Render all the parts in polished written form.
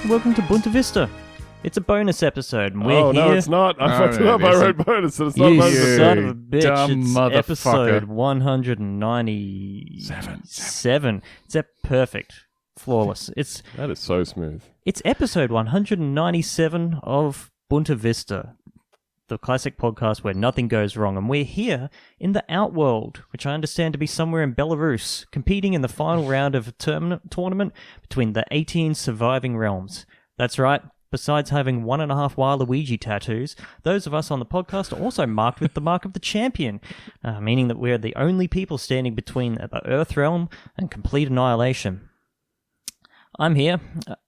Welcome to Bunta Vista. It's a bonus episode, and we're here. No, it's not. I fucked it up. I wrote bonus, and it's not You bonus. son of a bitch. Dumb It's motherfucker. episode 197. It's perfect. Flawless. That is so smooth. It's episode 197 of Bunta Vista, the classic podcast where nothing goes wrong, and we're here in the Outworld, which I understand to be somewhere in Belarus, competing in the final round of a tournament between the 18 surviving realms. That's right. Besides having 1.5 Waluigi tattoos, those of us on the podcast are also marked with the mark of the champion, meaning that we're the only people standing between the Earth realm and complete annihilation. I'm here.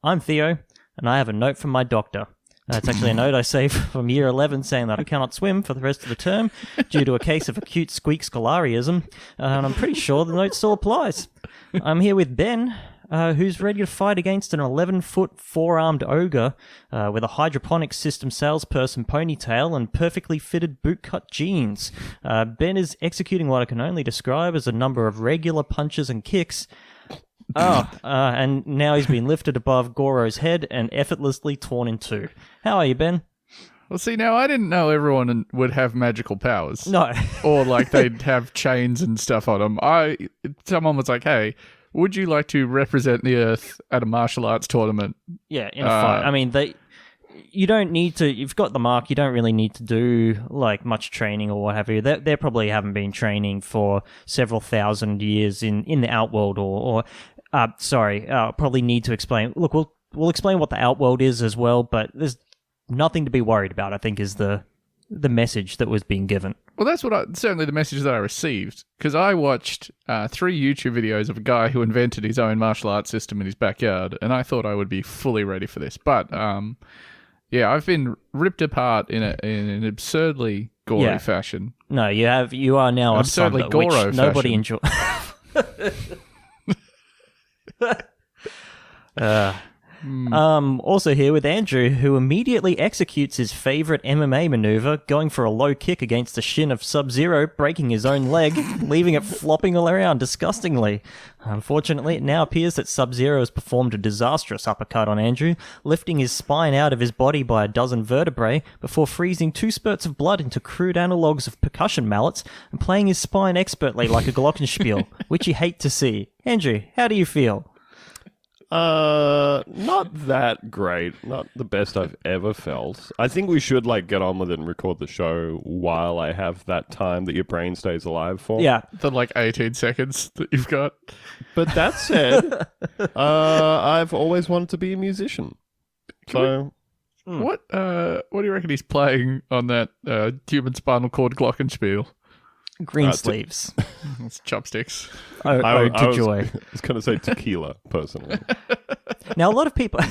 I'm Theo, and I have a note from my doctor. It's actually a note I saved from year 11 saying that I cannot swim for the rest of the term due to a case of acute squeak scholarianism, and I'm pretty sure the note still applies. I'm here with Ben, who's ready to fight against an 11-foot, four-armed ogre with a hydroponic system salesperson ponytail and perfectly fitted bootcut jeans. Ben is executing what I can only describe as a number of regular punches and kicks. And now he's been lifted above Goro's head and effortlessly torn in two. How are you, Ben? Well, see, now I didn't know everyone would have magical powers. No. Or like they'd have chains and stuff on them. Someone was like, hey, would you like to represent the Earth at a martial arts tournament? Yeah, in a fight. I mean, you don't need to. You've got the mark. You don't really need to do like much training or what have you. They probably haven't been training for several thousand years in the Outworld, probably need to explain. Look, we'll explain what the Outworld is as well, but there's nothing to be worried about, I think, is the message that was being given. Well, that's certainly the message that I received, because I watched 3 YouTube videos of a guy who invented his own martial arts system in his backyard, and I thought I would be fully ready for this. But yeah, I've been ripped apart in an absurdly gory fashion. No, you are now absurdly asunder, which Goro nobody fashion. Also here with Andrew, who immediately executes his favorite MMA maneuver, going for a low kick against the shin of Sub-Zero, breaking his own leg, leaving it flopping all around disgustingly. Unfortunately, it now appears that Sub-Zero has performed a disastrous uppercut on Andrew, lifting his spine out of his body by a dozen vertebrae before freezing 2 spurts of blood into crude analogues of percussion mallets and playing his spine expertly like a glockenspiel, which you hate to see. Andrew, how do you feel? Not that great. Not the best I've ever felt. I think we should get on with it and record the show while I have that time that your brain stays alive for. Yeah. The 18 seconds that you've got. But that said, I've always wanted to be a musician. So What do you reckon he's playing on that human spinal cord glockenspiel? Green sleeves. It's chopsticks. Ode to joy. I was going to say tequila, personally. Now, a lot of people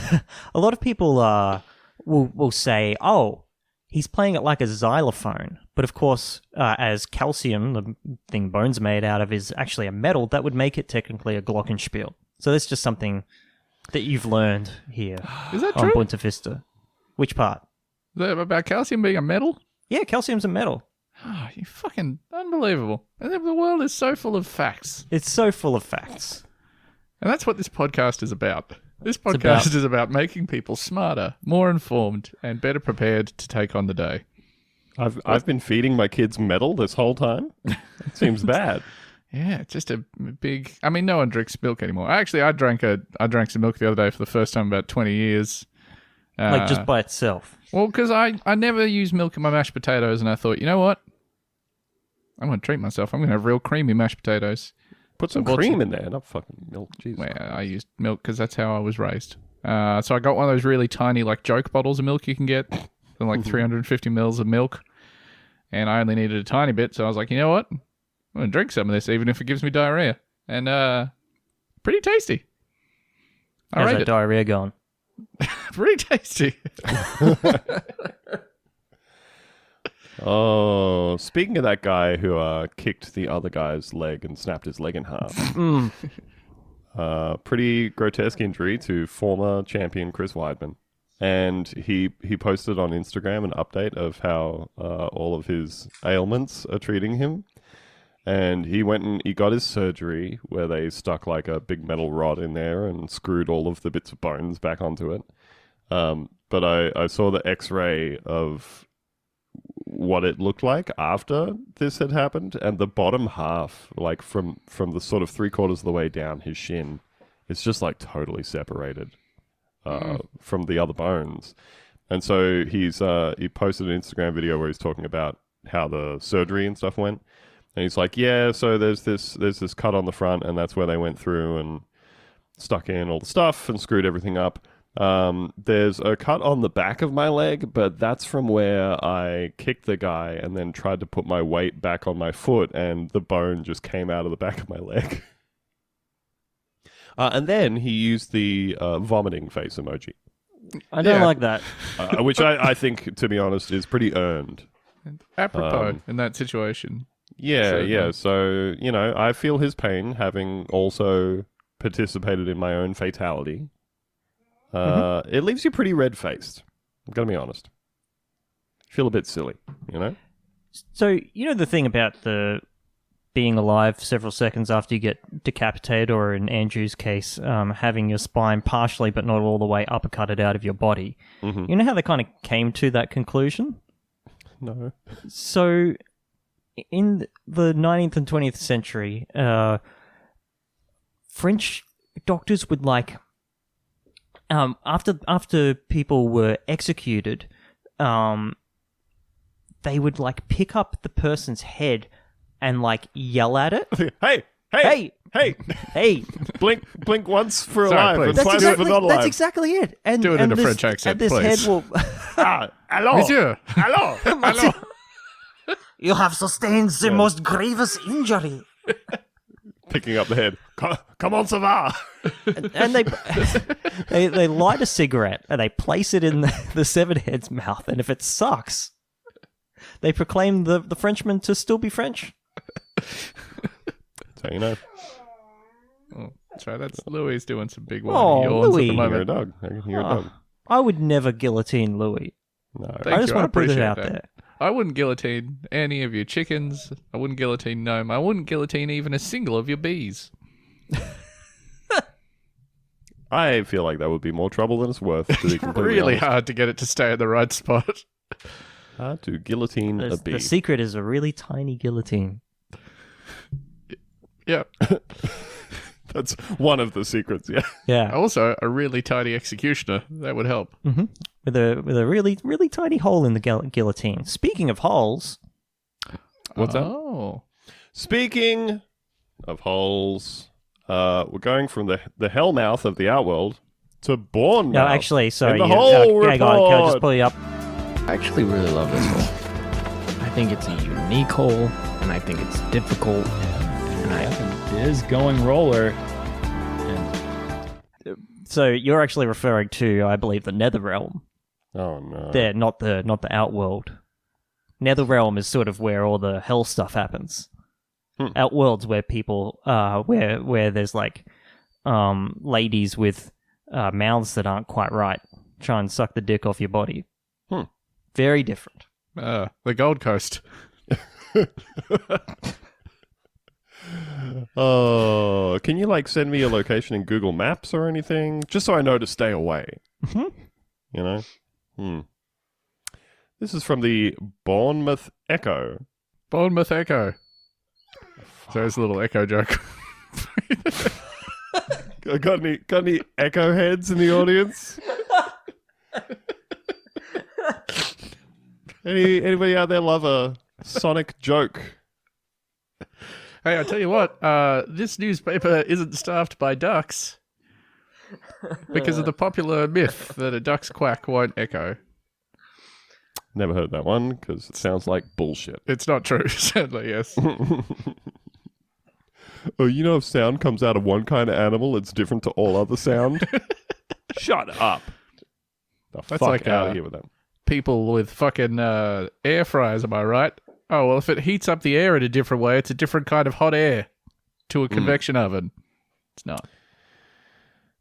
will say, "Oh, he's playing it like a xylophone." But of course, as calcium, the thing bones are made out of, is actually a metal, that would make it technically a glockenspiel. So that's just something that you've learned here. Is that on true? Bunta Vista. Which part? About calcium being a metal? Yeah, calcium's a metal. Oh, you fucking unbelievable. And the world is so full of facts. It's so full of facts. And that's what this podcast is about. This podcast is about making people smarter, more informed, and better prepared to take on the day. I've been feeding my kids metal this whole time. It seems bad. Yeah, it's just a big... I mean, no one drinks milk anymore. Actually, I drank some milk the other day for the first time in about 20 years. Just by itself. Well, because I never use milk in my mashed potatoes, and I thought, you know what? I'm going to treat myself. I'm going to have real creamy mashed potatoes. Put some cream in there, not fucking milk. Jesus. Well, I used milk because that's how I was raised. So I got one of those really tiny, joke bottles of milk you can get. 350 mils of milk. And I only needed a tiny bit, so I was like, you know what? I'm going to drink some of this, even if it gives me diarrhea. And pretty tasty. How's that diarrhea going? Pretty tasty. Oh, speaking of that guy who kicked the other guy's leg and snapped his leg in half. Pretty grotesque injury to former champion Chris Weidman. And he posted on Instagram an update of how all of his ailments are treating him. And he went and he got his surgery where they stuck like a big metal rod in there and screwed all of the bits of bones back onto it. But I saw the X-ray of what it looked like after this had happened, and the bottom half, like from the sort of 3/4 of the way down his shin, it's just like totally separated from the other bones. And so he posted an Instagram video where he's talking about how the surgery and stuff went. And he's like, yeah, so there's this cut on the front, and that's where they went through and stuck in all the stuff and screwed everything up. There's a cut on the back of my leg, but that's from where I kicked the guy and then tried to put my weight back on my foot, and the bone just came out of the back of my leg. And then he used the vomiting face emoji. I don't like that. Which I think, to be honest, is pretty earned. Apropos in that situation. Yeah. So, I feel his pain, having also participated in my own fatality. It leaves you pretty red-faced. I'm going to be honest. Feel a bit silly, So, the thing about the being alive several seconds after you get decapitated, or in Andrew's case, having your spine partially but not all the way uppercutted out of your body. Mm-hmm. You know how they kind of came to that conclusion? No. So, in the 19th and 20th century, French doctors would after people were executed, they would pick up the person's head and yell at it. Hey! Blink once for Sorry, alive please. and twice for not alive. That's exactly it. And Do it in a this, French accent, and this please. head will. Hello, Monsieur. hello. You have sustained the most grievous injury. Picking up the head. Come on, ça va. And they light a cigarette and they place it in the severed head's mouth, and if it sucks, they proclaim the Frenchman to still be French. So you know. Oh, that's right. That's Louis doing some big Oh, yawns Louis. at the I can hear a moment. dog. I can hear a dog. I would never guillotine Louis. No. Thank I just you, want to put it appreciate out that. there. I wouldn't guillotine any of your chickens. I wouldn't guillotine Gnome. I wouldn't guillotine even a single of your bees. I feel like that would be more trouble than it's worth, to be completely Really honest. hard to get it to stay at the right spot. Hard to guillotine a bee. The secret is a really tiny guillotine. Yeah. That's one of the secrets, yeah. Yeah. Also, a really tiny executioner. That would help. Mm-hmm. With a really, really tiny hole in the guillotine. Speaking of holes... What's that? Oh. Speaking of holes, we're going from the hell mouth of the outworld to Bourne No, mouth. actually, sorry. In the hole hang on, can I just report. pull you up? I actually really love this hole. I think it's a unique hole, and I think it's difficult. And It is going roller. So you're actually referring to, I believe, the Netherrealm. Oh, no. There, not the Outworld. Netherrealm is sort of where all the hell stuff happens. Outworld's where people, where there's ladies with mouths that aren't quite right, try and suck the dick off your body. Very different. The Gold Coast. Oh, can you send me a location in Google Maps or anything, just so I know to stay away? This is from the Bournemouth Echo. Bournemouth Echo. So there's a little echo joke. Got any echo heads in the audience? Anybody out there love a Sonic joke? Hey, I tell you what, this newspaper isn't staffed by ducks because of the popular myth that a duck's quack won't echo. Never heard that one because it sounds like bullshit. It's not true, sadly, yes. Oh, if sound comes out of one kind of animal, it's different to all other sound? Shut up. The That's fuck out of here with that. People with fucking air fryers, am I right? Oh, well, if it heats up the air in a different way, it's a different kind of hot air to a convection oven. It's not.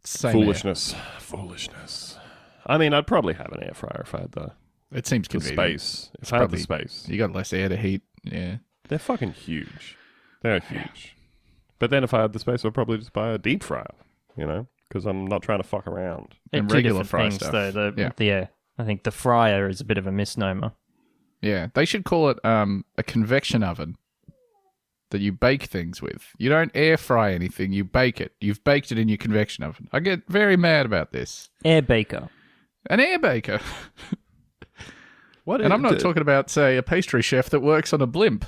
It's the same Foolishness. Foolishness. I mean, I'd probably have an air fryer if I had the air. It seems convenient. space. If I had the space. You got less air to heat, yeah. They're fucking huge. They're huge. But then if I had the space, I'd probably just buy a deep fryer, because I'm not trying to fuck around. They're And two regular different fry things, stuff. though. Yeah. I think the fryer is a bit of a misnomer. Yeah, they should call it a convection oven that you bake things with. You don't air fry anything, you bake it. You've baked it in your convection oven. I get very mad about this. Air baker. An air baker. What? And I'm not talking about, say, a pastry chef that works on a blimp.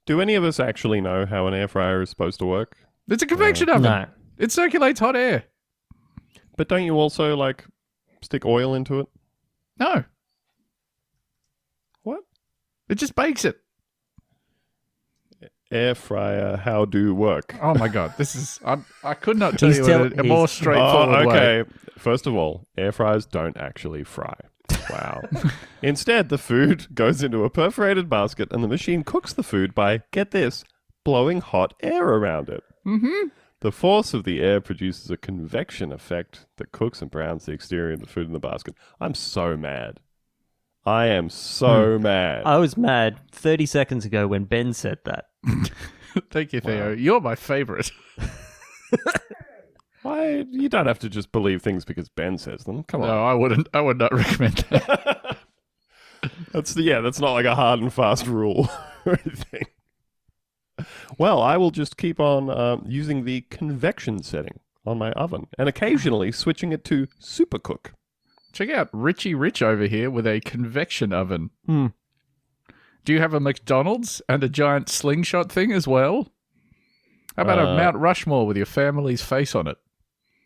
Do any of us actually know how an air fryer is supposed to work? It's a convection oven. No. It circulates hot air. But don't you also, stick oil into it? No, What? it just bakes it. Air fryer, how do work? Oh my god, this is... I could not tell He's you tell- a more he's- straightforward way. okay. First of all, air fryers don't actually fry. Wow. Instead, the food goes into a perforated basket and the machine cooks the food by, get this, blowing hot air around it. Mm-hmm. The force of the air produces a convection effect that cooks and browns the exterior of the food in the basket. I'm so mad. I am so mad. I was mad 30 seconds ago when Ben said that. Thank you, Theo. You're my favorite. Why? You don't have to just believe things because Ben says them. Come on. No, I wouldn't. I would not recommend that. That's not like a hard and fast rule or anything. Well, I will just keep on using the convection setting on my oven and occasionally switching it to supercook. Check out Richie Rich over here with a convection oven. Hmm. Do you have a McDonald's and a giant slingshot thing as well? How about a Mount Rushmore with your family's face on it?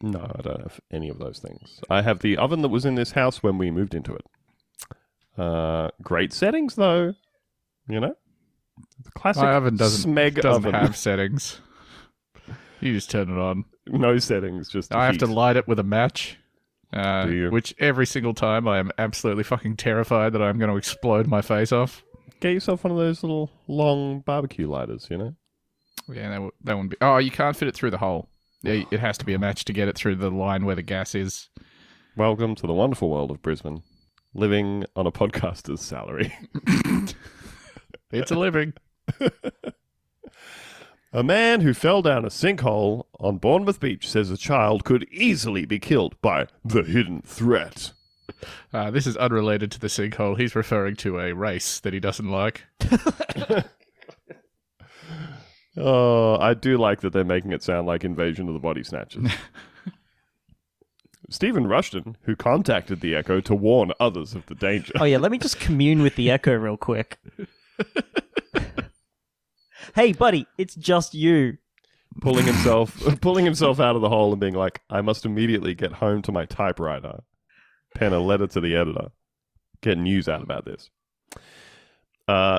No, I don't have any of those things. I have the oven that was in this house when we moved into it. Great settings, though. The classic My oven doesn't oven. have settings. You just turn it on. No settings, just I have to heat. light it with a match. Do you? Which every single time I am absolutely fucking terrified that I'm going to explode my face off. Get yourself one of those little long barbecue lighters, Yeah, that wouldn't be... Oh, you can't fit it through the hole. Yeah, it has to be a match to get it through the line where the gas is. Welcome to the wonderful world of Brisbane, living on a podcaster's salary. It's a living. A man who fell down a sinkhole on Bournemouth Beach says a child could easily be killed by the hidden threat. This is unrelated to the sinkhole. He's referring to a race that he doesn't like. Oh, I do like that they're making it sound like Invasion of the Body Snatchers. Stephen Rushton, who contacted the Echo to warn others of the danger. Oh, yeah, let me just commune with the Echo real quick. Hey, buddy, it's just you. pulling himself out of the hole and being like, I must immediately get home to my typewriter, pen a letter to the editor, get news out about this.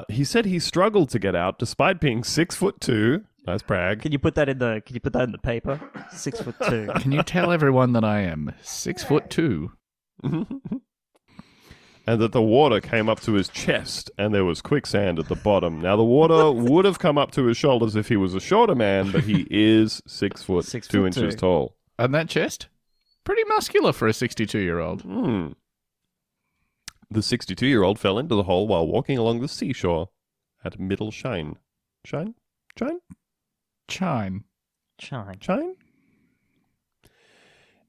He said he struggled to get out despite being 6'2". Nice brag. Can you put that in the paper? 6'2". Can you tell everyone that I am 6'2"? And that the water came up to his chest and there was quicksand at the bottom. Now, the water would have come up to his shoulders if he was a shorter man, but he is 6 foot 2 inches tall. And that chest? Pretty muscular for a 62-year-old. The 62-year-old fell into the hole while walking along the seashore at Middle Chine. Chine? Chine.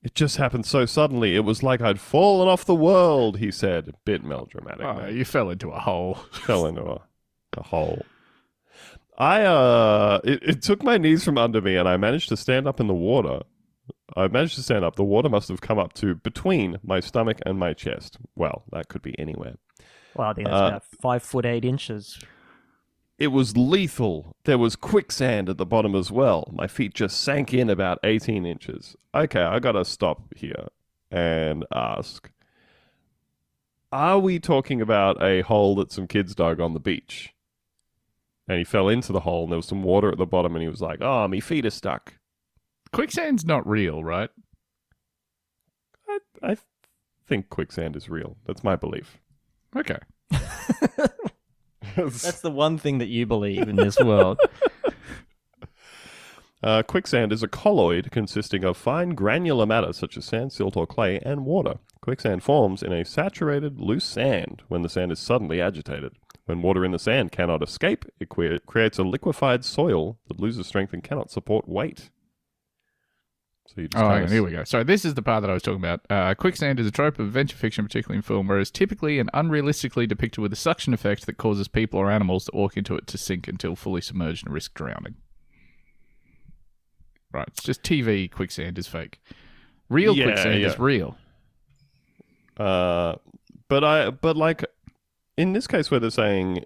It just happened so suddenly. It was like I'd fallen off the world, he said. A bit melodramatic. Oh, mate. you fell into a hole. Fell into a hole. It took my knees from under me and I managed to stand up in the water. The water must have come up to between my stomach and my chest. Well, that could be anywhere. Well, I think that's about 5 foot 8 inches. It was lethal. There was quicksand at the bottom as well. My feet just sank in about 18 inches. Okay, I gotta stop here and ask. Are we talking about a hole that some kids dug on the beach? And he fell into the hole and there was some water at the bottom and he was like, oh, me feet are stuck. Quicksand's not real, right? I think quicksand is real. That's my belief. Okay. That's the one thing that you believe in this world. Quicksand is a colloid consisting of fine granular matter such as sand, silt, or clay, and water. Quicksand forms in a saturated, loose sand when the sand is suddenly agitated. When water in the sand cannot escape, it creates a liquefied soil that loses strength and cannot support weight. So you just hang on, here we go. So this is the part that I was talking about. Quicksand is a trope of adventure fiction, particularly in film, where it's typically and unrealistically depicted with a suction effect that causes people or animals that walk into it to sink until fully submerged and risk drowning. Right, it's just TV quicksand is fake. Real quicksand is real. But like in this case where they're saying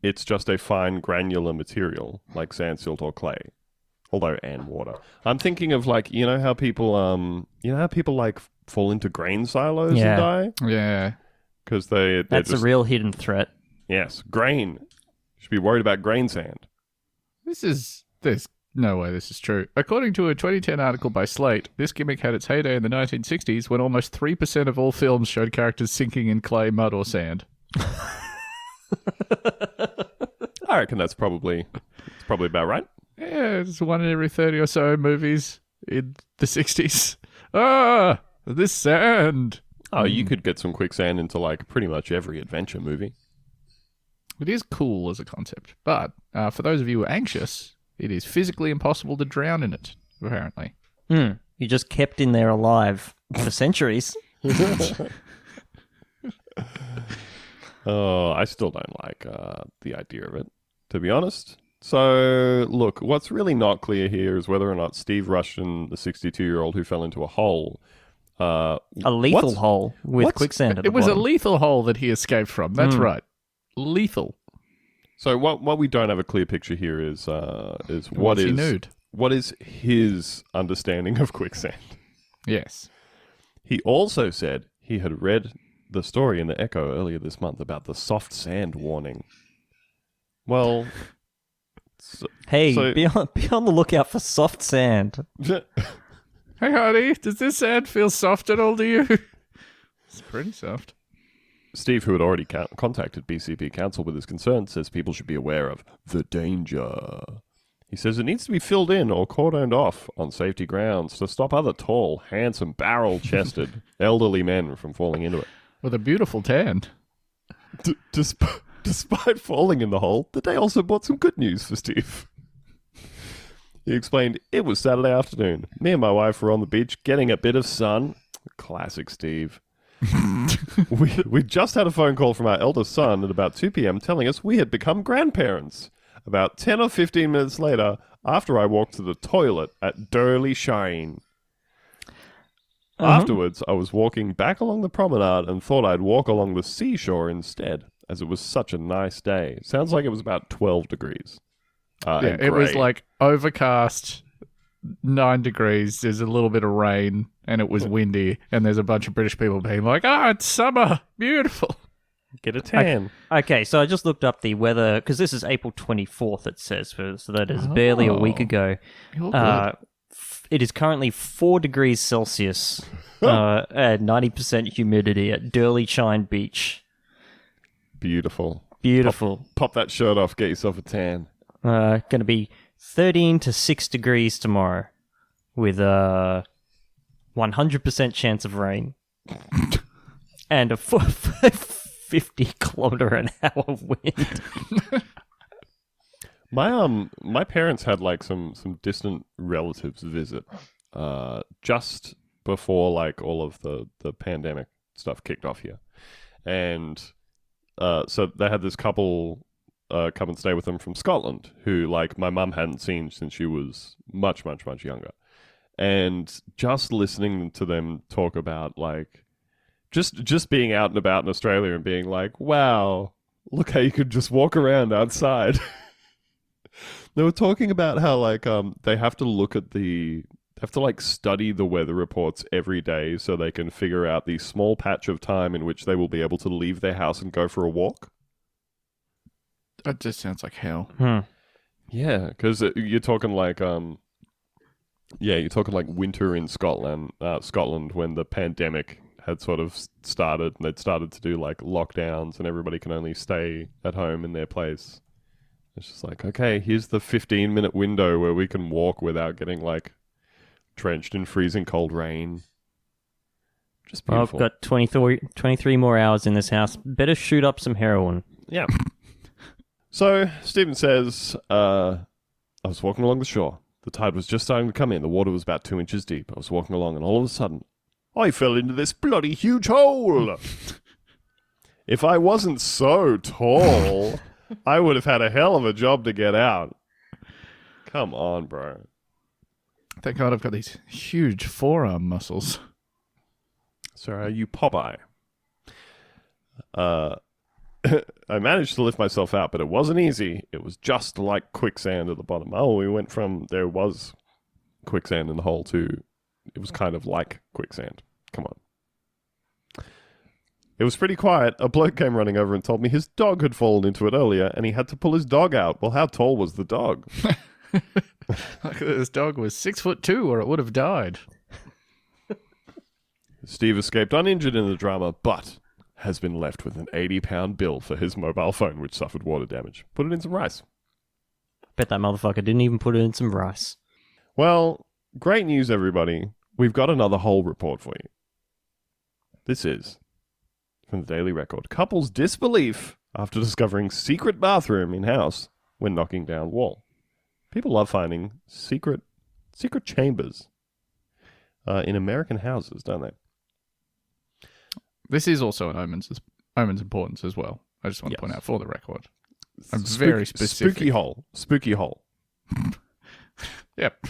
it's just a fine granular material like sand, silt, or clay, and water. I'm thinking of like you know how people like fall into grain silos and die. Yeah, because that's a real hidden threat. Yes, grain. You should be worried about grain sand. There's no way this is true. According to a 2010 article by Slate, this gimmick had its heyday in the 1960s when almost 3% of all films showed characters sinking in clay, mud, or sand. I reckon that's probably about right. Yeah, it's 1 in every 30 or so movies in the 60s. Ah, this sand. Oh, you could get some quicksand into like pretty much every adventure movie. It is cool as a concept, but for those of you who are anxious, it is physically impossible to drown in it, apparently. You just kept in there alive for centuries. Oh, I still don't like the idea of it, to be honest. So, look, what's really not clear here is whether or not Steve Russian, the 62-year-old who fell into a hole... a lethal hole with quicksand at the bottom. It was a bottom. Lethal hole that he escaped from. That's right. Lethal. So what we don't have a clear picture here is what is his understanding of quicksand. Yes. He also said he had read the story in the Echo earlier this month about the soft sand warning. Well, be on the lookout for soft sand. Hey, honey, does this sand feel soft at all to you? It's pretty soft. Steve, who had already contacted BCP Council with his concerns, says people should be aware of the danger. He says it needs to be filled in or cordoned off on safety grounds to stop other tall, handsome, barrel-chested, elderly men from falling into it. With a beautiful tan. Despite falling in the hole, the day also brought some good news for Steve. He explained, it was Saturday afternoon. Me and my wife were on the beach getting a bit of sun. Classic Steve. we just had a phone call from our eldest son at about 2 p.m. telling us we had become grandparents. About 10 or 15 minutes later, after I walked to the toilet at Durley Shine. Afterwards, I was walking back along the promenade and thought I'd walk along the seashore instead, as it was such a nice day. Sounds like it was about 12 degrees. It was like overcast, 9 degrees, there's a little bit of rain, and it was windy, and there's a bunch of British people being like, it's summer, beautiful. Get a tan. Okay, so I just looked up the weather, because this is April 24th, it says, so that is barely a week ago. It is currently 4 degrees Celsius, and 90% humidity at Durley Shine Beach. Beautiful. Pop that shirt off, get yourself a tan. Going to be 13 to 6 degrees tomorrow, with a 100% chance of rain, and a 50-kilometer-an-hour wind. My parents had like some distant relatives visit just before like all of the pandemic stuff kicked off here, and so they had this couple come and stay with them from Scotland who like my mum hadn't seen since she was much younger, and just listening to them talk about like just being out and about in Australia and being like, wow, look how you could just walk around outside. They were talking about how like they have to like study the weather reports every day so they can figure out the small patch of time in which they will be able to leave their house and go for a walk. That just sounds like hell. Yeah, because you're talking like winter in Scotland when the pandemic had sort of started and they'd started to do like lockdowns and everybody can only stay at home in their place. It's just like, okay, here's the 15-minute window where we can walk without getting like drenched in freezing cold rain. Just beautiful. I've got 23 more hours in this house. Better shoot up some heroin. Yeah. So, Stephen says, I was walking along the shore. The tide was just starting to come in. The water was about 2 inches deep. I was walking along, and all of a sudden, I fell into this bloody huge hole. If I wasn't so tall, I would have had a hell of a job to get out. Come on, bro. Thank God I've got these huge forearm muscles. So are you Popeye? I managed to lift myself out, but it wasn't easy. It was just like quicksand at the bottom. Oh, we went from there was quicksand in the hole to it was kind of like quicksand. Come on. It was pretty quiet. A bloke came running over and told me his dog had fallen into it earlier and he had to pull his dog out. Well, how tall was the dog? This dog was 6'2", or it would have died. Steve escaped uninjured in the drama, but has been left with an 80-pound bill for his mobile phone, which suffered water damage. Put it in some rice. Bet that motherfucker didn't even put it in some rice. Well, great news, everybody. We've got another hole report for you. This is from the Daily Record. Couple's disbelief after discovering secret bathroom in house when knocking down wall. People love finding secret chambers in American houses, don't they? This is also an omen's importance as well. I just want to Yes. point out for the record. I'm very specific. Spooky hole. Yep.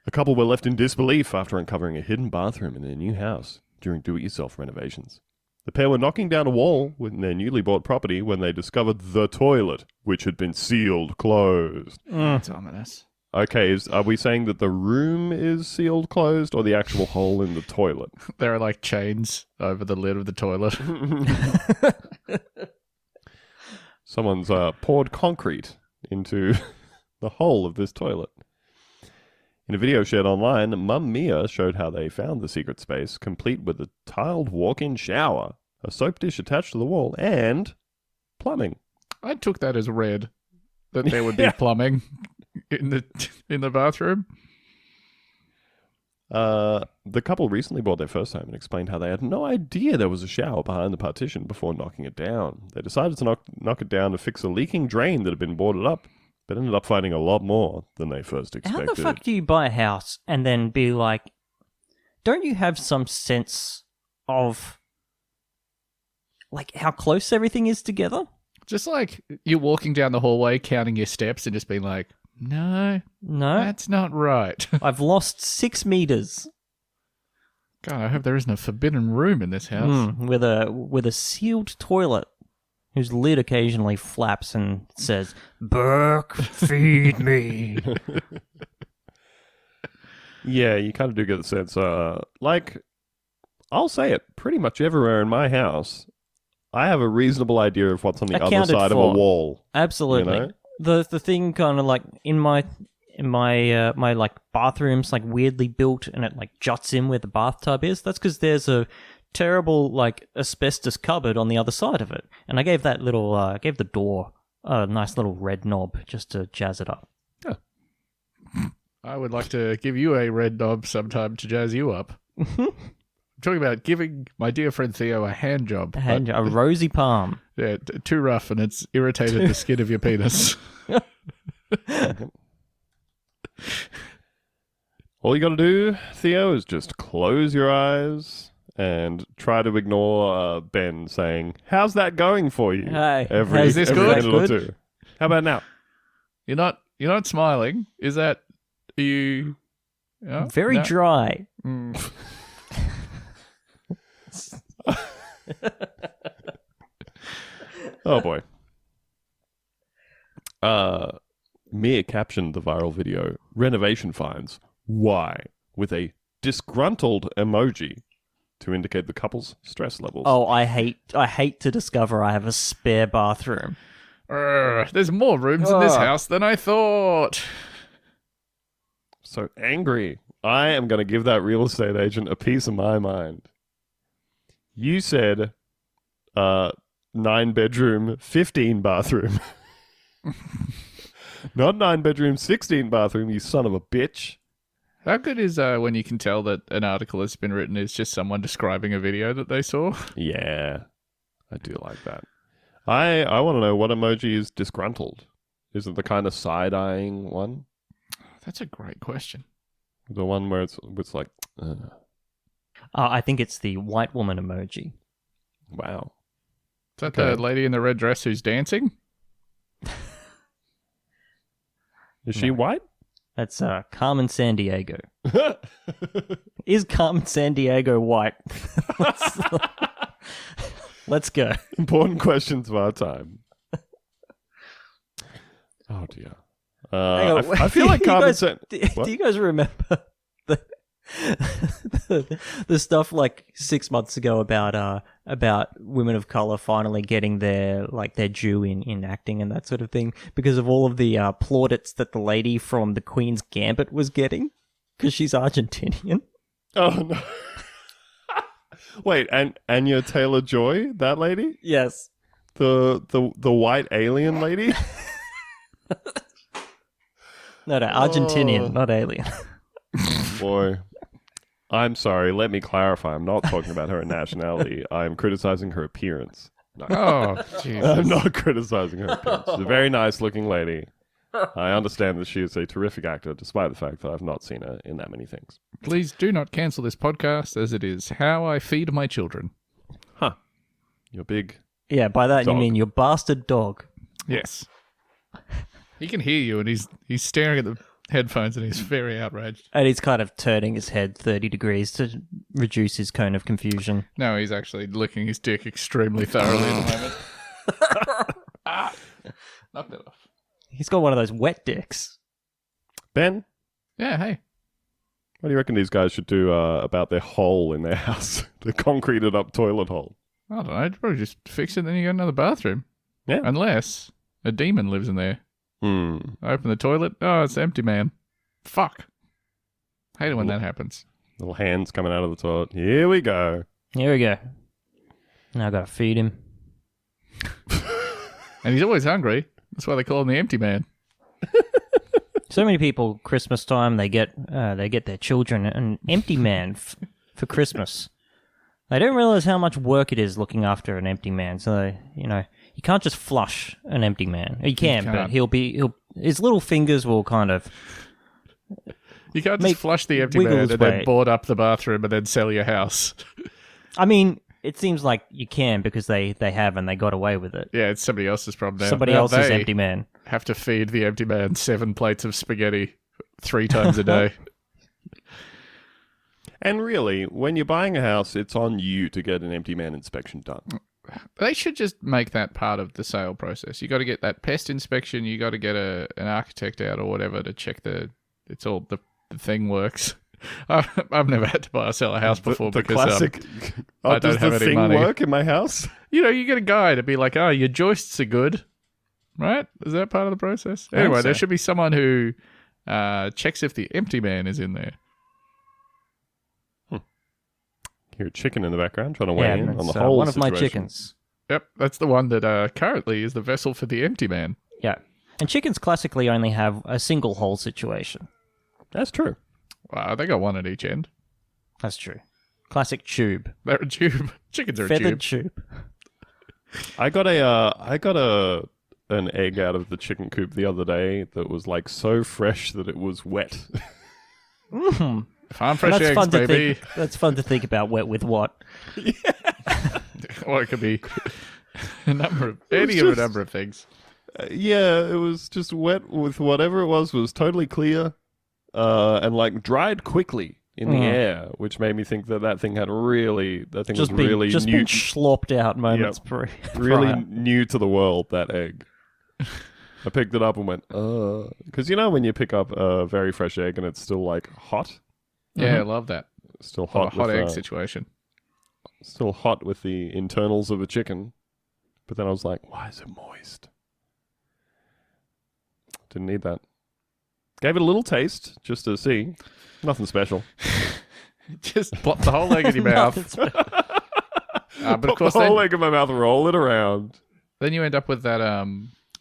A couple were left in disbelief after uncovering a hidden bathroom in their new house during do-it-yourself renovations. The pair were knocking down a wall in their newly bought property when they discovered the toilet, which had been sealed closed. It's ominous. Okay, are we saying that the room is sealed closed or the actual hole in the toilet? There are like chains over the lid of the toilet. Someone's poured concrete into the hole of this toilet. In a video shared online, Mum Mia showed how they found the secret space, complete with a tiled walk-in shower, a soap dish attached to the wall, and plumbing. I took that as read that there would be plumbing in the bathroom. The couple recently bought their first home and explained how they had no idea there was a shower behind the partition before knocking it down. They decided to knock it down to fix a leaking drain that had been boarded up, but ended up finding a lot more than they first expected. How the fuck do you buy a house and then be like, don't you have some sense of like how close everything is together? Just like you're walking down the hallway, counting your steps, and just being like, no, that's not right. I've lost 6 meters. God, I hope there isn't a forbidden room in this house. With a sealed toilet whose lid occasionally flaps and says, "Burke, feed me." Yeah, you kind of do get the sense, like, I'll say it, pretty much everywhere in my house, I have a reasonable idea of what's on the other Accounted side of a for. wall. Absolutely. You The thing kind of like in my like bathroom's like weirdly built and it like juts in where the bathtub is. That's because there's a terrible like asbestos cupboard on the other side of it, and I gave that little gave the door a nice little red knob just to jazz it up. I would like to give you a red knob sometime to jazz you up. I'm talking about giving my dear friend Theo a hand job. A rosy palm. Yeah, too rough, and it's irritated the skin of your penis. All you got to do, Theo, is just close your eyes and try to ignore Ben saying, "How's that going for you?" Hey, every is this every good? minute or two. How about now? You're not smiling. Is that you? Oh, Very no. dry. Oh boy. Mia captioned the viral video, "Renovation finds. Why?" with a disgruntled emoji to indicate the couple's stress levels. Oh, I hate to discover I have a spare bathroom. There's more rooms in this house than I thought. So angry. I am going to give that real estate agent a piece of my mind. You said 9-bedroom, 15-bathroom. Not 9-bedroom, 16-bathroom, you son of a bitch. How good is when you can tell that an article that's been written is just someone describing a video that they saw? Yeah, I do like that. I want to know what emoji is disgruntled. Is it the kind of side-eyeing one? That's a great question. The one where it's like, I think it's the white woman emoji. wow. Is that Okay. the lady in the red dress who's dancing? Is she white? That's Carmen Sandiego. Is Carmen Sandiego white? Let's go. Important questions of our time. Oh dear. Hang on, I feel like do you Carmen guys- San... Do What? you guys remember the stuff like 6 months ago about women of color finally getting their due in acting and that sort of thing because of all of the plaudits that the lady from the Queen's Gambit was getting because she's Argentinian? Oh no. Wait, and Anya Taylor-Joy, that lady? Yes. The white alien lady? No, Argentinian, Oh. not alien. Boy. I'm sorry, let me clarify. I'm not talking about her nationality. I'm criticizing her appearance. No, Oh, I'm Jesus. not criticizing her appearance. She's a very nice looking lady. I understand that she is a terrific actor, despite the fact that I've not seen her in that many things. Please do not cancel this podcast, as it is how I feed my children. You're big. Yeah, by that Dog. you mean your bastard dog. Yes. He can hear you, and he's staring at the headphones, and he's very outraged. And he's kind of turning his head 30 degrees to reduce his cone of confusion. No, he's actually licking his dick extremely thoroughly at the moment. Knocked it off. He's got one of those wet dicks. Ben, Yeah, hey. what do you reckon these guys should do about their hole in their house? The concreted up toilet hole. I don't know. Probably just fix it, then you got another bathroom. Yeah. Unless a demon lives in there. Open the toilet. Oh, it's empty, man. Fuck. Hate it when that happens. Little hands coming out of the toilet. Here we go. Here we go. Now I gotta feed him. And he's always hungry. That's why they call him the empty man. So many people, Christmas time, they get their children an empty man for Christmas. They don't realize how much work it is looking after an empty man. So you can't just flush an empty man. You can, but can't. his little fingers will kind of. You can't Make just flush the empty wiggle man his and then way. board up the bathroom and then sell your house. I mean, it seems like you can because they have and they got away with it. Yeah, it's somebody else's problem now. Somebody Now else's they empty man. have to feed the empty man 7 plates of spaghetti 3 times a day. And really, when you're buying a house, it's on you to get an empty man inspection done. They should just make that part of the sale process. You got to get that pest inspection. You got to get an architect out or whatever to check the thing works. I've never had to buy or sell a house before the because classic. I don't does have the any thing money. work in my house? you get a guy to be like, oh, your joists are good, right? Is that part of the process? Anyway, there so. should be someone who checks if the empty man is in there. Hear a chicken in the background trying to weigh in on the that's, whole one of my situation. chickens. Yep, that's the one that currently is the vessel for the empty man. Yeah, and chickens classically only have a single hole situation. That's true. Wow, they got one at each end. That's true. Classic tube, They're a tube. Chickens are a feathered tube. tube. I got an egg out of the chicken coop the other day that was like so fresh that it was wet. Mm. Farm fresh That's eggs, fun to baby. think. That's fun to think about. Wet with what? Or it could be a number of things. Yeah, it was just wet with whatever it was totally clear, and like dried quickly in the air, which made me think that thing had really was really just new, been slopped out moments really prior. new to the world. That egg. I picked it up and went, because when you pick up a very fresh egg and it's still like hot, Yeah, I love that. still Hot, hot, with, egg situation. still hot with the internals of a chicken. But then I was like, why is it moist? Didn't need that. Gave it a little taste just to see. Nothing special. Just plop the whole egg in your mouth. But of course, the whole then, egg in my mouth, roll it around. then you end up with that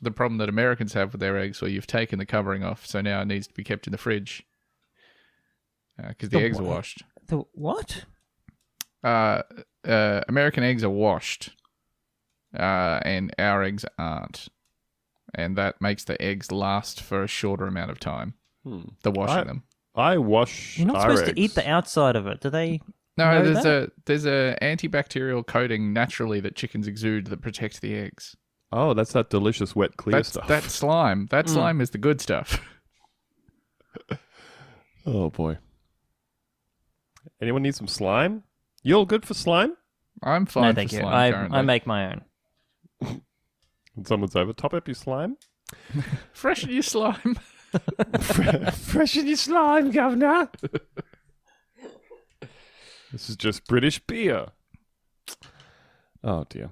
the problem that Americans have with their eggs, where you've taken the covering off, so now it needs to be kept in the fridge because the eggs are washed. The what? American eggs are washed. and our eggs aren't. And that makes the eggs last for a shorter amount of time. The washing them. I wash You're not our supposed eggs. to eat the outside of it. Do they? No, know there's a antibacterial coating naturally that chickens exude that protects the eggs. Oh, that's that delicious wet clear stuff. That slime. That slime is the good stuff. Oh boy. Anyone need some slime? You all good for slime? I'm fine No, for thank you. slime currently. I make my own. And someone's over. Top up your slime. Freshen your slime. Freshen your slime, governor. This is just British beer. Oh dear.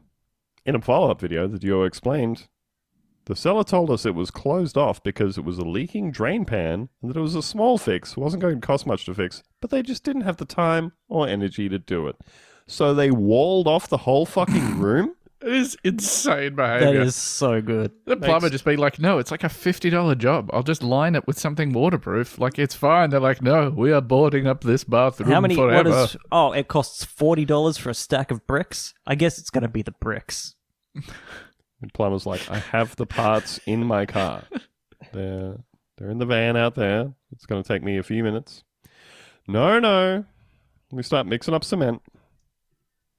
In a follow-up video, the duo explained, the seller told us it was closed off because it was a leaking drain pan and that it was a small fix, wasn't going to cost much to fix, but they just didn't have the time or energy to do it. So they walled off the whole fucking room? It is insane That behavior. is so good. The plumber just be like, no, it's like a $50 job. I'll just line it with something waterproof. Like, it's fine. They're like, no, we are boarding up this bathroom How many? forever. What is? Oh, it costs $40 for a stack of bricks. I guess it's gonna be the bricks. And plumber's like, I have the parts in my car. They're in the van out there. It's going to take me a few minutes. No. We start mixing up cement.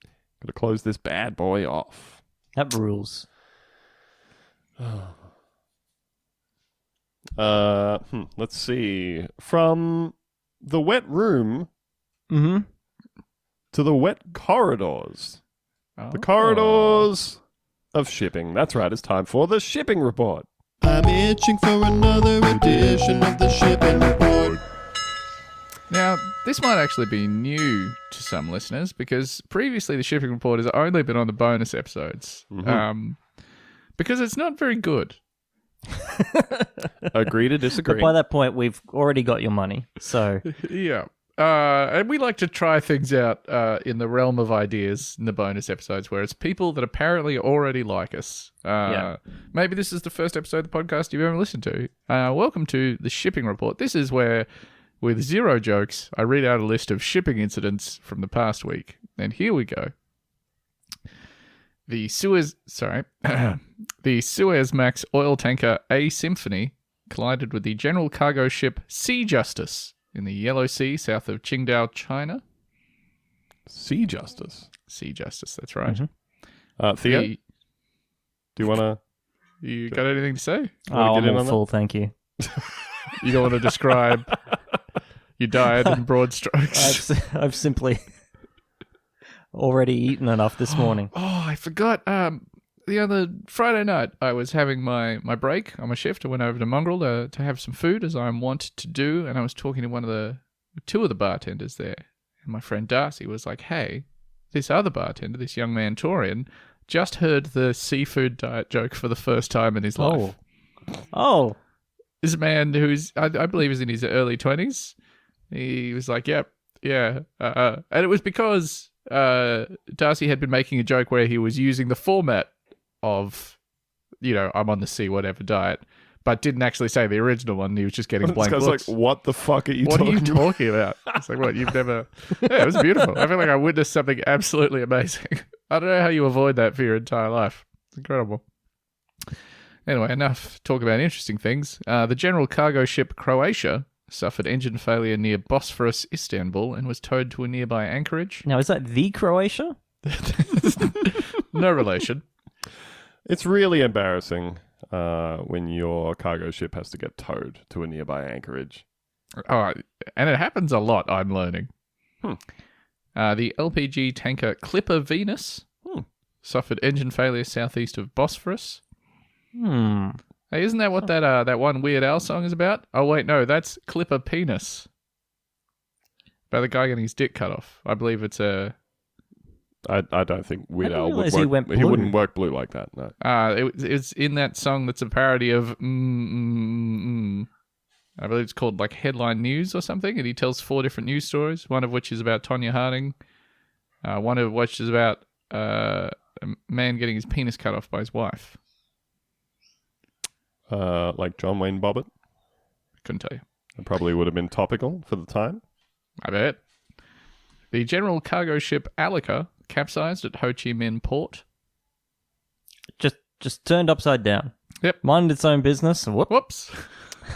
Got to close this bad boy off. That rules. Let's see. From the wet room Mm-hmm. to the wet corridors. Oh. The corridors of shipping. That's right. It's time for the shipping report. I'm itching for another edition of the shipping report. Now, this might actually be new to some listeners because previously the shipping report has only been on the bonus episodes. Because it's not very good. Agree to disagree. But by that point, we've already got your money. So Yeah. And we like to try things out in the realm of ideas in the bonus episodes where it's people that apparently already like us. Yeah. Maybe this is the first episode of the podcast you've ever listened to. Welcome to the shipping report. This is where, with zero jokes, I read out a list of shipping incidents from the past week. And here we go. The Suezmax oil tanker A Symphony collided with the general cargo ship Sea Justice in the Yellow Sea south of Qingdao, China. Sea Justice. Sea Justice, that's right. Theo, The- do you want to... you got anything to say? Wanna I'm get in all on that? full, thank you. You don't want to describe your diet in broad strokes? I've simply already eaten enough this morning. Oh, I forgot. The other Friday night, I was having my break on my shift. I went over to Mongrel to have some food, as I'm wont to do, and I was talking to two of the bartenders there. And my friend Darcy was like, hey, this other bartender, this young man, Torian, just heard the seafood diet joke for the first time in his life. Oh. This man who's, I believe, is in his early 20s. He was like, yep, yeah. And it was because Darcy had been making a joke where he was using the format of, I'm on the sea, whatever diet, but didn't actually say the original one. He was just getting This blank guy's looks. like, what the fuck are you What are talking you about? talking about? It's like, what, you've never... Yeah, it was beautiful. I feel like I witnessed something absolutely amazing. I don't know how you avoid that for your entire life. It's incredible. Anyway, enough talk about interesting things. The general cargo ship Croatia suffered engine failure near Bosphorus, Istanbul, and was towed to a nearby anchorage. Now, is that the Croatia? No relation. It's really embarrassing when your cargo ship has to get towed to a nearby anchorage. Oh, and it happens a lot, I'm learning. The LPG tanker Clipper Venus suffered engine failure southeast of Bosphorus. Hey, isn't that what that one Weird Al song is about? Oh, wait, no, that's Clipper Penis. About the guy getting his dick cut off. I believe it's a... I don't think Weird I didn't Al would realize work. he went He blue. wouldn't work blue like that, no. It's in that song that's a parody of I believe it's called like Headline News or something, and he tells 4 different news stories, one of which is about Tonya Harding, one of which is about a man getting his penis cut off by his wife. Like John Wayne Bobbitt. Couldn't tell you. It probably would have been topical for the time. I bet. The general cargo ship Alica capsized at Ho Chi Minh Port. Just turned upside down. Yep. Minded its own business. And Whoops.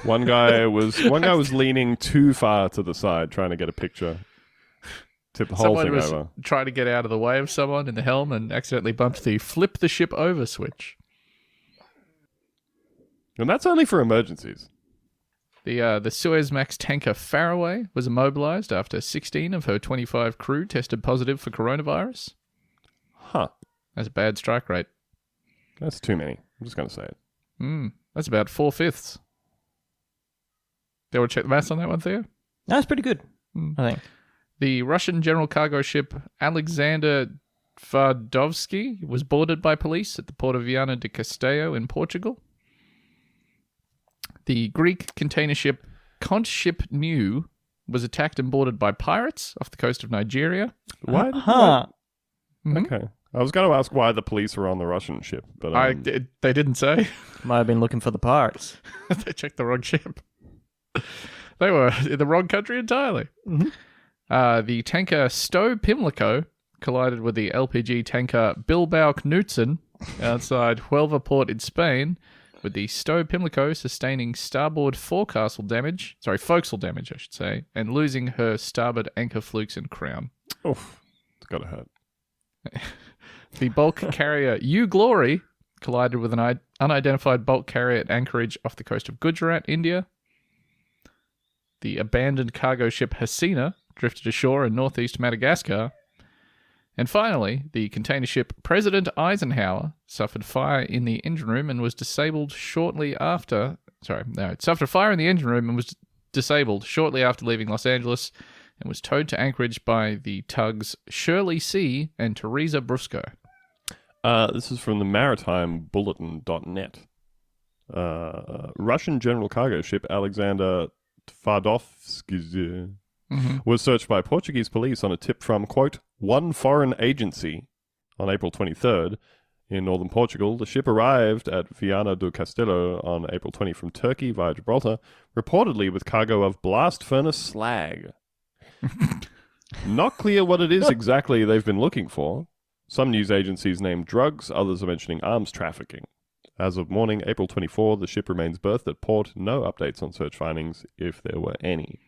One guy was leaning too far to the side trying to get a picture. Tip the whole Someone thing was over. trying to get out of the way of someone in the helm and accidentally bumped the flip the ship over switch. And that's only for emergencies. The Suezmax tanker Faraway was immobilized after 16 of her 25 crew tested positive for coronavirus. Huh. That's a bad strike rate. That's too many. I'm just going to say it. That's about 4/5. They will check the maths on that one, Theo? That's pretty good, I think. The Russian general cargo ship Alexander Tvardovsky was boarded by police at the port of Viana de Castelo in Portugal. The Greek container ship Contship New was attacked and boarded by pirates off the coast of Nigeria. Why? Huh. Okay. I was going to ask why the police were on the Russian ship, but They didn't say. Might have been looking for the pirates. They checked the wrong ship. They were in the wrong country entirely. The tanker Stowe Pimlico collided with the LPG tanker Bilbao Knutsen outside Huelva port in Spain, with the Stowe Pimlico sustaining starboard forecastle damage, I should say, and losing her starboard anchor flukes and crown. oof, it's got to hurt. The bulk carrier U Glory collided with an unidentified bulk carrier at Anchorage off the coast of Gujarat, India. The abandoned cargo ship Hasina drifted ashore in northeast Madagascar. And finally, the container ship President Eisenhower suffered fire in the engine room and was disabled shortly after. It suffered fire in the engine room and was disabled shortly after leaving Los Angeles, and was towed to Anchorage by the tugs Shirley C. and Teresa Brusco. This is from the maritimebulletin.net. Russian general cargo ship Alexander Tvardovsky was searched by Portuguese police on a tip from, quote, one foreign agency on April 23rd. In northern Portugal, the ship arrived at Viana do Castelo on April 20 from Turkey via Gibraltar, reportedly with cargo of blast furnace slag. Not clear what it is exactly they've been looking for. Some news agencies name drugs, others are mentioning arms trafficking. As of morning, April 24, the ship remains berthed at port. No updates on search findings, if there were any.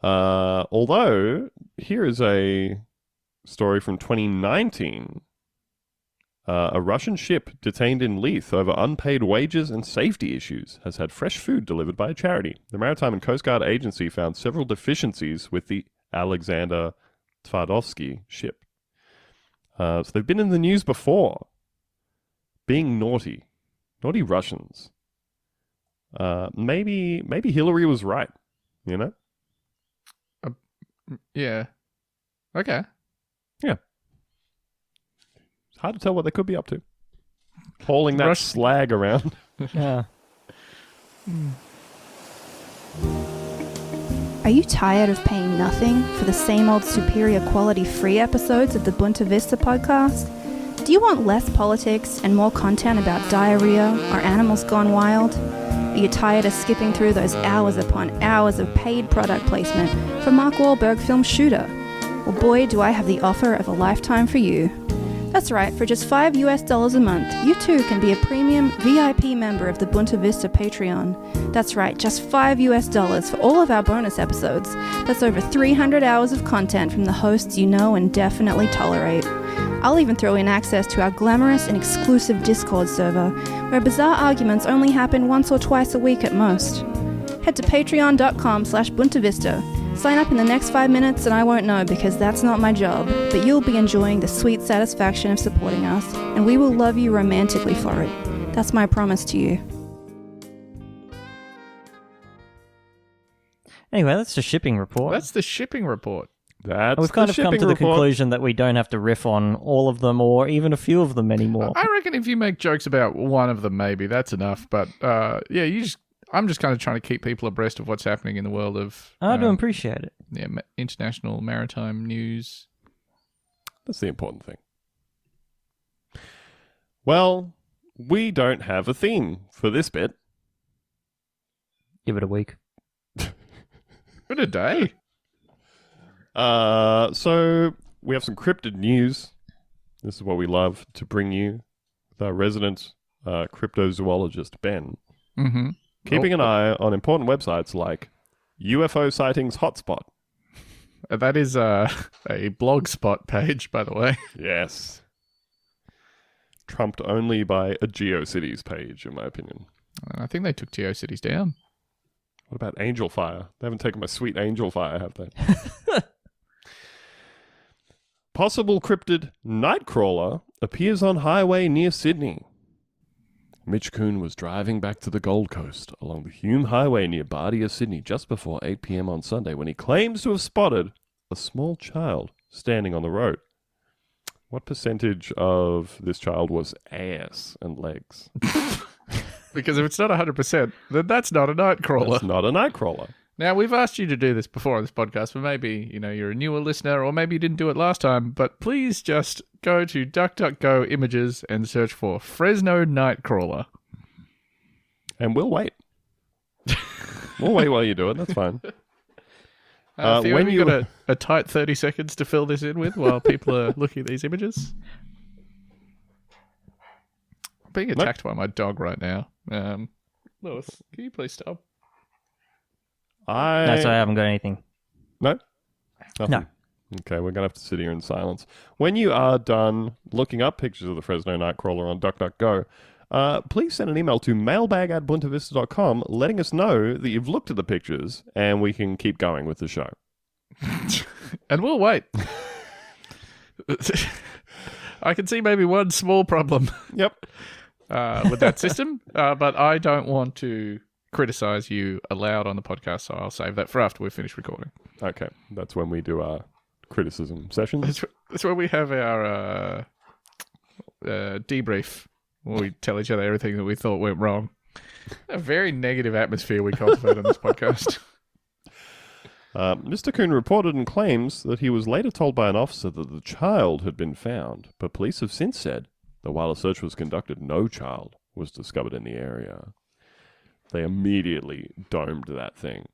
Although, here is a story from 2019. A Russian ship detained in Leith over unpaid wages and safety issues has had fresh food delivered by a charity. The Maritime and Coast Guard Agency found several deficiencies with the Alexander Tvardovsky ship. So they've been in the news before. Being naughty. Naughty Russians. Maybe Hillary was right, you know? Yeah. Okay. Yeah. It's hard to tell what they could be up to. Hauling that slag around. Yeah. Are you tired of paying nothing for the same old superior quality free episodes of the Bunta Vista podcast? Do you want less politics and more content about diarrhea or animals gone wild? Are you tired of skipping through those hours upon hours of paid product placement for Mark Wahlberg film Shooter? Well, boy, do I have the offer of a lifetime for you. That's right, for just $5 a month, you too can be a premium VIP member of the Bunta Vista Patreon. That's right, just $5 for all of our bonus episodes. That's over 300 hours of content from the hosts you know and definitely tolerate. I'll even throw in access to our glamorous and exclusive Discord server, where bizarre arguments only happen once or twice a week at most. Head to patreon.com/buntavista. Sign up in the next 5 minutes and I won't know because that's not my job, but you'll be enjoying the sweet satisfaction of supporting us, and we will love you romantically for it. That's my promise to you. Anyway, that's the shipping report. That's the shipping report. That's We've kind the of come to shipping the report. conclusion that we don't have to riff on all of them or even a few of them anymore. I reckon if you make jokes about one of them, maybe that's enough. But yeah, I'm just kind of trying to keep people abreast of what's happening in the world of I do appreciate it. yeah, international maritime news. That's the important thing. Well, we don't have a theme for this bit. Give it a week. What a day. So we have some cryptid news. This is what we love to bring you with our resident cryptozoologist, Ben. Mm-hmm. Keeping an eye on important websites like UFO Sightings Hotspot. That is a blogspot page, by the way. Yes. Trumped only by a GeoCities page, in my opinion. I think they took GeoCities down. What about Angel Fire? They haven't taken my sweet Angel Fire, have they? Possible cryptid Nightcrawler appears on highway near Sydney. Mitch Coon was driving back to the Gold Coast along the Hume Highway near Bardia, Sydney, just before 8 p.m. on Sunday when he claims to have spotted a small child standing on the road. What percentage of this child was ass and legs? Because if it's not 100%, then that's not a Nightcrawler. That's not a Nightcrawler. Now, we've asked you to do this before on this podcast, but maybe, you're a newer listener, or maybe you didn't do it last time, but please just go to DuckDuckGo Images and search for Fresno Nightcrawler. And we'll wait. We'll wait while you do it. That's fine. Theo, when have you got a tight 30 seconds to fill this in with while people are looking at these images? I'm being attacked by my dog right now. Lewis, can you please stop? No, sorry, I haven't got anything. No? Nothing? No. Okay, we're going to have to sit here in silence. When you are done looking up pictures of the Fresno Nightcrawler on DuckDuckGo, please send an email to mailbag@buntavista.com letting us know that you've looked at the pictures and we can keep going with the show. And we'll wait. I can see maybe one small problem Yep. with that system, but I don't want to criticize you aloud on the podcast, so I'll save that for after we finish recording. Okay, that's when we do our criticism sessions. That's where we have our debrief, where we tell each other everything that we thought went wrong. A very negative atmosphere we cultivate on this podcast. Mr. Coon reported and claims that he was later told by an officer that the child had been found, but police have since said that while a search was conducted, no child was discovered in the area. They immediately domed that thing.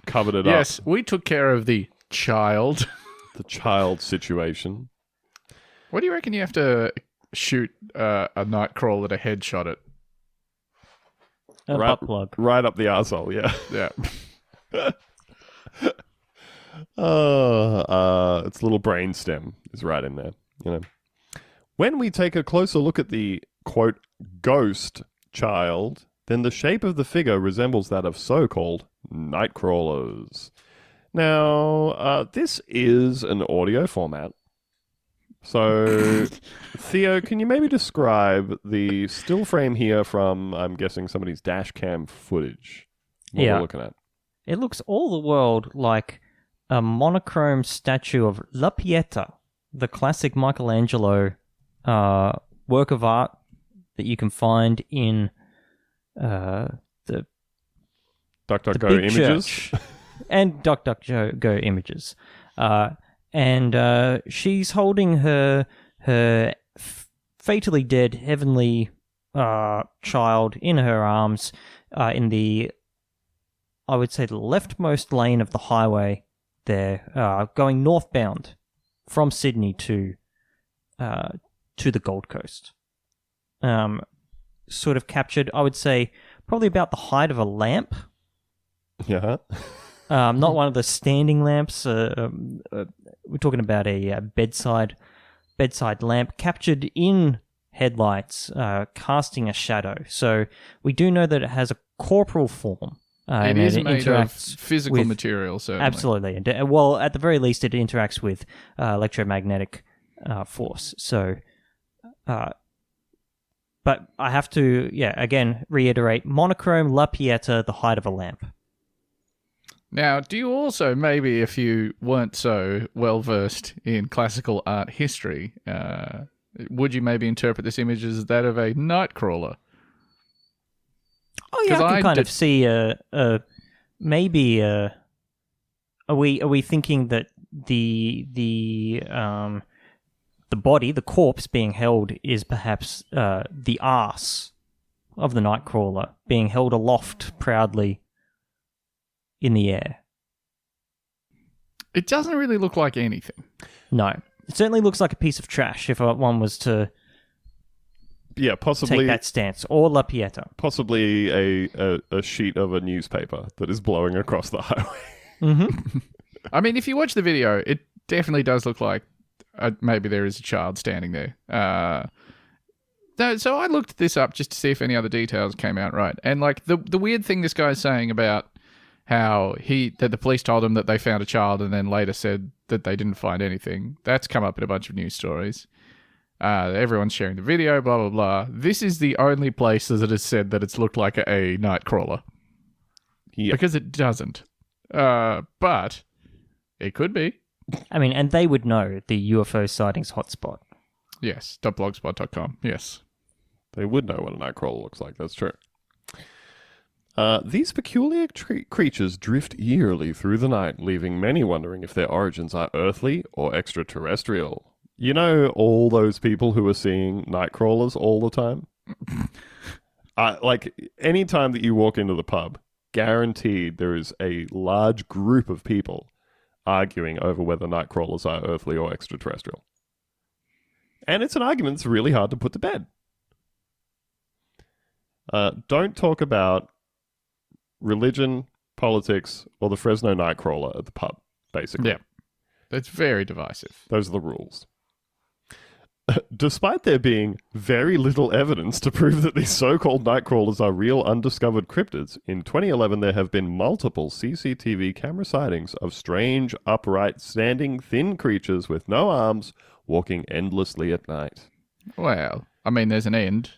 Covered it up. Yes, we took care of the child. The child situation. What do you reckon you have to shoot a Nightcrawler to headshot it? A butt plug. Right up the arsehole, yeah. Yeah. Its little brainstem is right in there, When we take a closer look at the, quote, ghost child, then the shape of the figure resembles that of so-called Nightcrawlers. Now, this is an audio format. So, Theo, can you maybe describe the still frame here from, I'm guessing, somebody's dash cam footage? What we're looking at. It looks all the world like a monochrome statue of La Pieta, the classic Michelangelo work of art that you can find in the DuckDuckGo big images. church and DuckDuckGo images. And she's holding her fatally dead heavenly child in her arms in the, I would say, the leftmost lane of the highway there, going northbound from Sydney to the Gold Coast. Sort of captured, I would say, probably about the height of a lamp. Yeah. Not one of the standing lamps. We're talking about a bedside lamp captured in headlights, casting a shadow. So we do know that it has a corporal form. It is made of physical material, certainly. Absolutely. And, well, at the very least, it interacts with electromagnetic force. So, but I have to, again, reiterate, monochrome La Pieta, the height of a lamp. Now, do you also, maybe if you weren't so well-versed in classical art history, would you maybe interpret this image as that of a Nightcrawler? Oh yeah, I can kind of see maybe are we thinking that the body, the corpse being held is perhaps the arse of the Nightcrawler being held aloft proudly in the air? It doesn't really look like anything. No. It certainly looks like a piece of trash if one was to Yeah, possibly take that stance. Or La Pieta. possibly a sheet of a newspaper that is blowing across the highway. Mm-hmm. I mean, if you watch the video, it definitely does look like maybe there is a child standing there. So I looked this up just to see if any other details came out right. And like the weird thing this guy's saying about how that the police told him that they found a child and then later said that they didn't find anything. That's come up in a bunch of news stories. Everyone's sharing the video, blah, blah, blah. This is the only place that has said that it's looked like a Nightcrawler. Yeah. Because it doesn't. But it could be. I mean, and they would know the UFO sightings hotspot. Yes, .blogspot.com. Yes. They would know what a Nightcrawler looks like, that's true. These peculiar creatures drift eerily through the night, leaving many wondering if their origins are earthly or extraterrestrial. You know all those people who are seeing Nightcrawlers all the time? Like, any time that you walk into the pub, guaranteed there is a large group of people arguing over whether Nightcrawlers are earthly or extraterrestrial. And it's an argument that's really hard to put to bed. Don't talk about religion, politics, or the Fresno Nightcrawler at the pub, basically. Yeah. That's very divisive. Those are the rules. Despite there being very little evidence to prove that these so-called Nightcrawlers are real undiscovered cryptids, in 2011 there have been multiple CCTV camera sightings of strange, upright, standing, thin creatures with no arms walking endlessly at night. Well, I mean, there's an end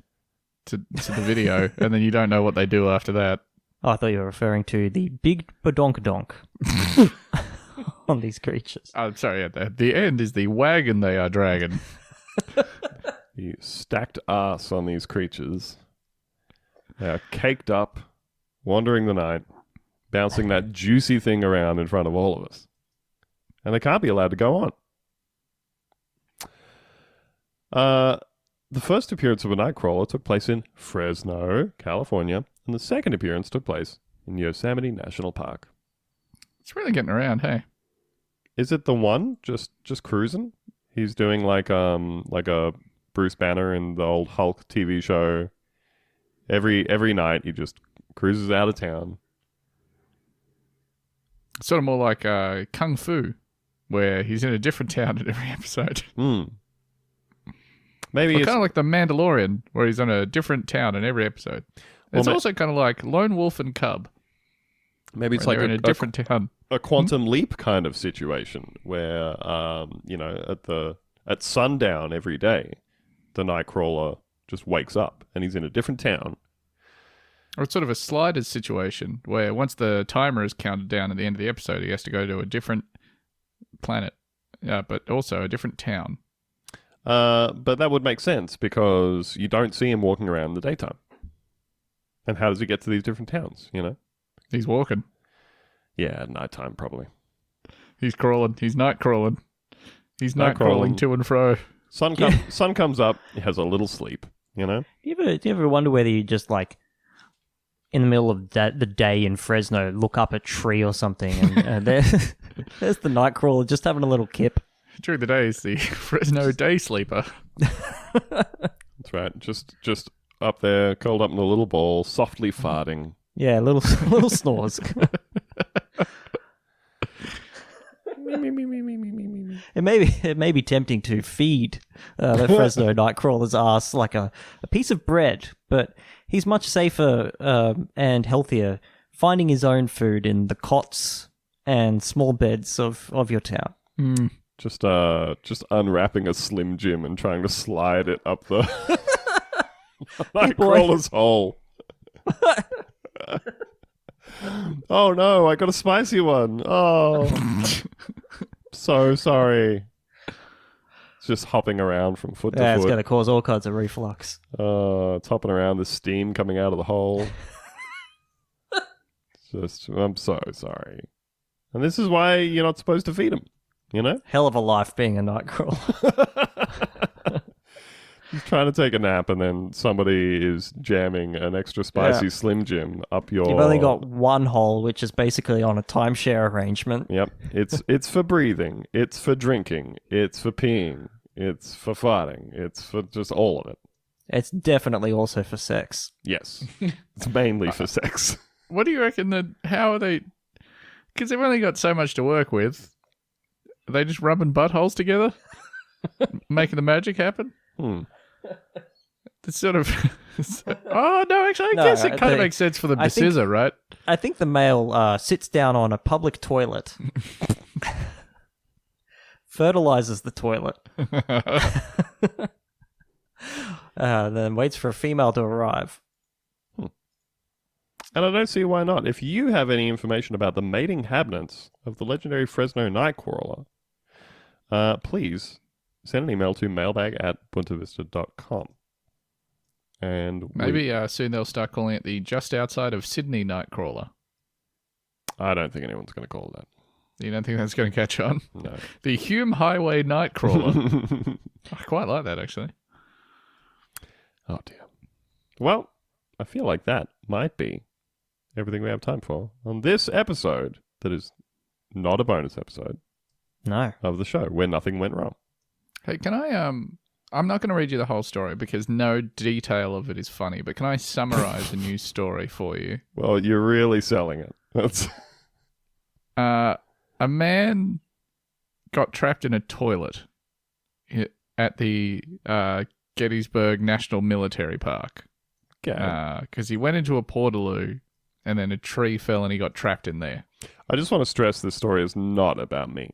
to the video, and then you don't know what they do after that. Oh, I thought you were referring to the big badonkadonk on these creatures. Oh, sorry, yeah, the end is the wagon they are dragging. The stacked ass on these creatures. They are caked up, wandering the night, bouncing that juicy thing around in front of all of us. And they can't be allowed to go on. The first appearance of a Nightcrawler took place in Fresno, California, and the second appearance took place in Yosemite National Park. It's really getting around, hey? Is it the one just cruising? He's doing like a Bruce Banner in the old Hulk TV show. Every night he just cruises out of town. Sort of more like Kung Fu, where he's in a different town in every episode. Maybe Or it's kind of like the Mandalorian, where he's in a different town in every episode. It's also kind of like Lone Wolf and Cub. maybe it's where like they're in a different town. a quantum leap kind of situation where at sundown every day, the Nightcrawler just wakes up and he's in a different town. Or it's sort of a sliders situation where once the timer is counted down at the end of the episode, he has to go to a different planet, but also a different town. But that would make sense because you don't see him walking around in the daytime. And how does he get to these different towns, you know? He's walking. Yeah, at nighttime probably. He's crawling. He's night crawling. He's night crawling. crawling to and fro. Sun comes up, he has a little sleep, you know? Do you ever wonder whether you just like in the middle of the day in Fresno look up a tree or something and there's the Nightcrawler just having a little kip? During the day, he's the Fresno day sleeper. That's right. Just up there, curled up in a little ball, softly farting. Yeah, little snores. It may be tempting to feed the Fresno Nightcrawler's ass like a piece of bread, but he's much safer and healthier finding his own food in the cots and small beds of your town. Just unwrapping a Slim Jim and trying to slide it up the Nightcrawler's hole. Oh no, I got a spicy one. Oh, so sorry. It's just hopping around from foot to Yeah, it's foot. going to cause all kinds of reflux. It's hopping around, the steam coming out of the hole. I'm so sorry. And this is why you're not supposed to feed him, you know? Hell of a life being a Nightcrawler. Just trying to take a nap, and then somebody is jamming an extra spicy Slim Jim up your... You've only got one hole, which is basically on a timeshare arrangement. Yep. It's for breathing. It's for drinking. It's for peeing. It's for farting. It's for just all of it. It's definitely also for sex. Yes. It's mainly for sex. What do you reckon how are they... Because they've only got so much to work with. Are they just rubbing buttholes together? Making the magic happen? It's sort of... oh, no, actually, I guess it kind of makes sense for the scissor, right? I think the male sits down on a public toilet, fertilizes the toilet, then waits for a female to arrive. And I don't see why not. If you have any information about the mating habits of the legendary Fresno Nightcrawler, please send an email to mailbag@buntavista.com. And maybe soon they'll start calling it the just outside of Sydney Nightcrawler. I don't think anyone's going to call it that. You don't think that's going to catch on? No. The Hume Highway Nightcrawler. I quite like that, actually. Oh, dear. Well, I feel like that might be everything we have time for on this episode that is not a bonus episode No. of the show where nothing went wrong. Hey, can I... I'm not going to read you the whole story because no detail of it is funny, but can I summarize the news story for you? Well, you're really selling it. That's... A man got trapped in a toilet at the Gettysburg National Military Park. Because he went into a portaloo and then a tree fell and he got trapped in there. I just want to stress this story is not about me.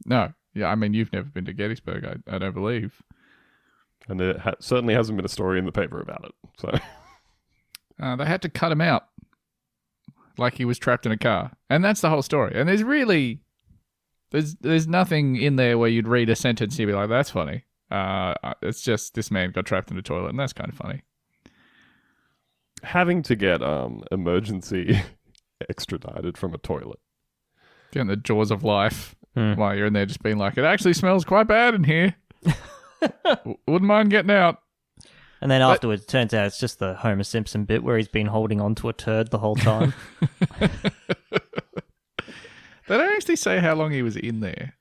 No. Yeah, I mean, you've never been to Gettysburg, I don't believe. And there certainly hasn't been a story in the paper about it. So they had to cut him out like he was trapped in a car. And that's the whole story. And there's really... There's nothing in there where you'd read a sentence and you'd be like, that's funny. It's just this man got trapped in a toilet and that's kind of funny. having to get emergency extradited from a toilet. Getting the jaws of life while you're in there just being like, it actually smells quite bad in here. Wouldn't mind getting out. And then afterwards, it turns out it's just the Homer Simpson bit where he's been holding on to a turd the whole time. They don't actually say how long he was in there.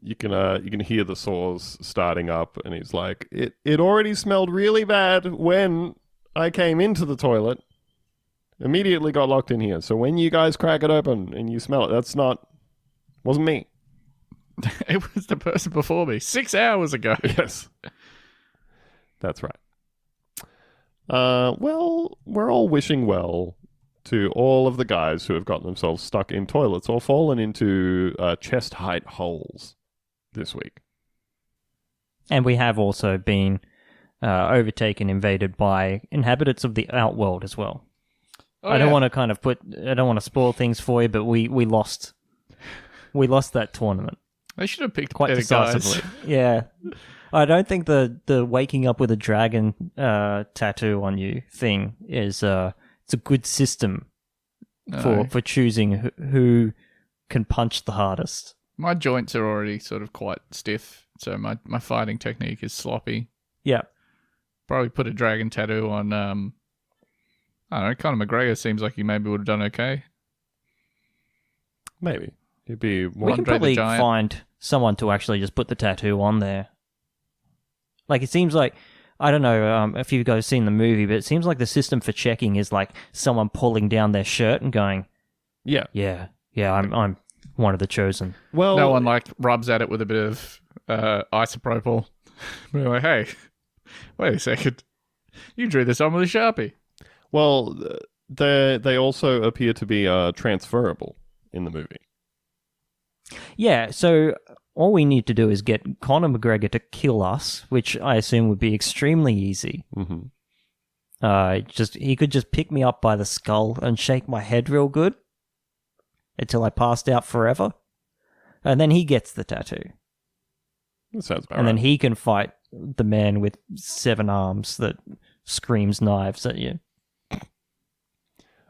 You can hear the saws starting up, and he's like, it already smelled really bad when I came into the toilet. Immediately got locked in here. So when you guys crack it open and you smell it, wasn't me. It was the person before me 6 hours ago. Yes. That's right. Well, we're all wishing well to all of the guys who have gotten themselves stuck in toilets or fallen into chest height holes this week. And we have also been overtaken, invaded by inhabitants of the Outworld as well. Oh, I don't want to spoil things for you, but we lost that tournament. They should have picked quite better decisively. guys. Yeah. I don't think the waking up with a dragon tattoo on you thing is it's a good system for choosing who can punch the hardest. My joints are already sort of quite stiff, so my fighting technique is sloppy. Yeah. Probably put a dragon tattoo on, I don't know, Conor McGregor seems like he maybe would have done okay. Maybe. He'd be more... We can probably find someone to actually just put the tattoo on there. Like, it seems like, I don't know if you guys have seen the movie, but it seems like the system for checking is like someone pulling down their shirt and going, yeah, I'm one of the chosen. Well, no one like rubs at it with a bit of isopropyl. We're like, hey, wait a second, you drew this on with a Sharpie. Well, they also appear to be transferable in the movie. Yeah, so all we need to do is get Conor McGregor to kill us, which I assume would be extremely easy. Mm-hmm. He could just pick me up by the skull and shake my head real good until I passed out forever, and then he gets the tattoo. That sounds about and right. then he can fight the man with 7 arms that screams knives at you.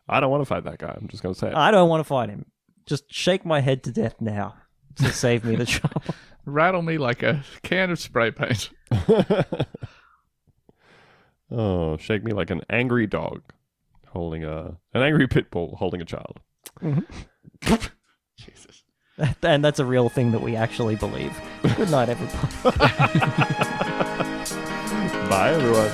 I don't want to fight that guy. I'm just going to say it. I don't want to fight him. Just shake my head to death now to save me the trouble. Rattle me like a can of spray paint. Oh, shake me like an angry dog holding an angry pit bull holding a child. Jesus. And that's a real thing that we actually believe. Good night, everybody. Bye, everyone.